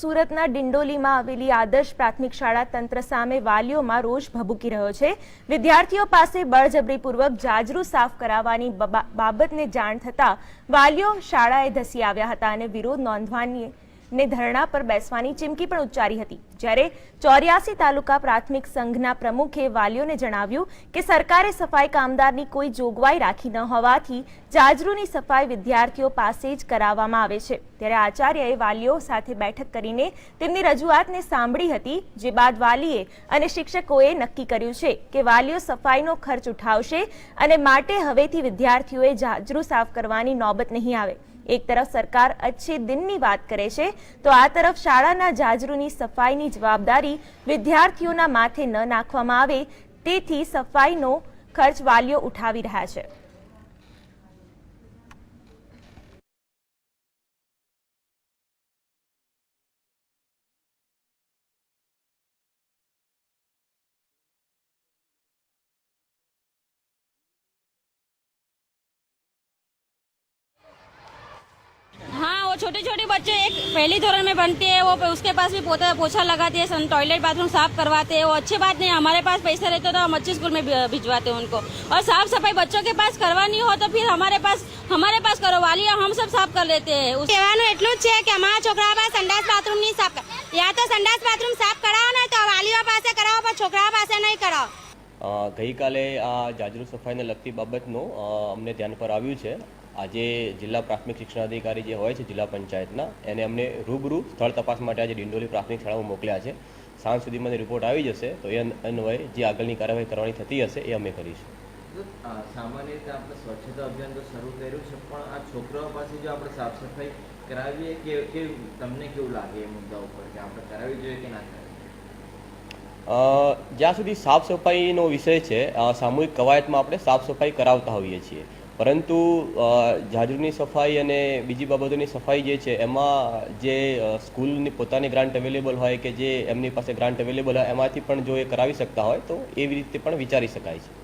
સુરતના ડિંડોલીમાં આવેલી આદર્શ પ્રાથમિક શાળા તંત્ર સામે વાલીઓમાં રોષ ભભૂકી રહ્યો છે। વિદ્યાર્થીઓ પાસે બળજબરીપૂર્વક જાજરૂ સાફ કરાવવાની બાબતને જાણ થતા વાલીઓ શાળાએ ધસી આવ્યા હતા અને વિરોધ નોંધવાની ને ધરણા પર બેસવાની ચીમકી પણ ઉચ્ચારી હતી। જ્યારે 84 તાલુકા પ્રાથમિક સંઘના પ્રમુખે વાલીઓને જણાવ્યું કે સરકારે સફાઈ કામદારની કોઈ જોગવાઈ રાખી ન હોવાથી જાજરૂની સફાઈ વિદ્યાર્થીઓ પાસે જ કરાવવામાં આવે છે। ત્યારે આચાર્યએ વાલીઓ સાથે બેઠક કરીને તેમની રજૂઆતને સાંભળી હતી, જે બાદ વાલીએ અને શિક્ષકોએ નક્કી કર્યું છે કે વાલીઓ સફાઈનો ખર્ચ ઉઠાવશે અને માટે હવેથી વિદ્યાર્થીઓએ જાજરૂ સાફ કરવાની નોબત નહીં આવે। એક તરફ સરકાર અચ્છે દિનની વાત કરે છે તો આ તરફ શાળાના જાજરૂની સફાઈની જવાબદારી વિદ્યાર્થીઓના માથે ન નાખવામાં આવે, તેથી સફાઈનો ખર્ચ વાલીઓ ઉઠાવી રહ્યા છે। हाँ, वो छोटे छोटे बच्चे एक पहली दौरान में बनते हैं, वो उसके पास भी पोछा लगाते हैं, टॉयलेट बाथरूम साफ करवाते हैं। वो अच्छी बात नहीं, हमारे पास पैसे रहते तो हम अच्छे स्कूल में भिजवाते हैं उनको। और साफ सफाई बच्चों के पास करवानी हो तो फिर हमारे पास करो, वाली हम सब साफ कर लेते हैं। કહેવાનું એટલું જ છે કે અમારા છોકરા પાસે સંડાસ બાથરૂમ ની સાફ યા તો સંડાસ બાથરૂમ સાફ કરાવો ને તો વાલીઓ પાસે કરાવો, પણ છોકરા પાસે નહીં કરાવો। ગઈકાલે આ જાજરૂ સફાઈને લગતી બાબતનું અમને ધ્યાન પર આવ્યું છે। આજે જિલ્લા પ્રાથમિક શિક્ષણાધિકારી જે હોય છે જિલ્લા પંચાયતના, એને અમને રૂબરૂ સ્થળ તપાસ માટે આજે ડિંડોલી પ્રાથમિક શાળામાં મોકલ્યા છે। સાંજ સુધીમાં રિપોર્ટ આવી જશે તો એ અન્વયે જે આગળની કાર્યવાહી કરવાની થતી હશે એ અમે કરીશું। સામાન્ય રીતે આપણે સ્વચ્છતા અભિયાન તો શરૂ કર્યું છે, પણ આ છોકરાઓ પાસે જો આપણે સાફ સફાઈ કરાવીએ કે તમને કેવું લાગે એ મુદ્દા ઉપર કે આપણે કરાવવી જોઈએ કે ના કરાવી? જ્યાં સુધી સાફ સફાઈનો વિષય છે, સામૂહિક કવાયતમાં આપણે સાફ સફાઈ કરાવતા હોઈએ છીએ, પરંતુ જાજરૂની સફાઈ અને બીજી બાબતોની સફાઈ જે છે એમાં જે સ્કૂલની પોતાની ગ્રાન્ટ અવેલેબલ હોય કે જે એમની પાસે ગ્રાન્ટ અવેલેબલ હોય એમાંથી પણ જો એ કરાવી શકતા હોય તો એવી રીતે પણ વિચારી શકાય છે।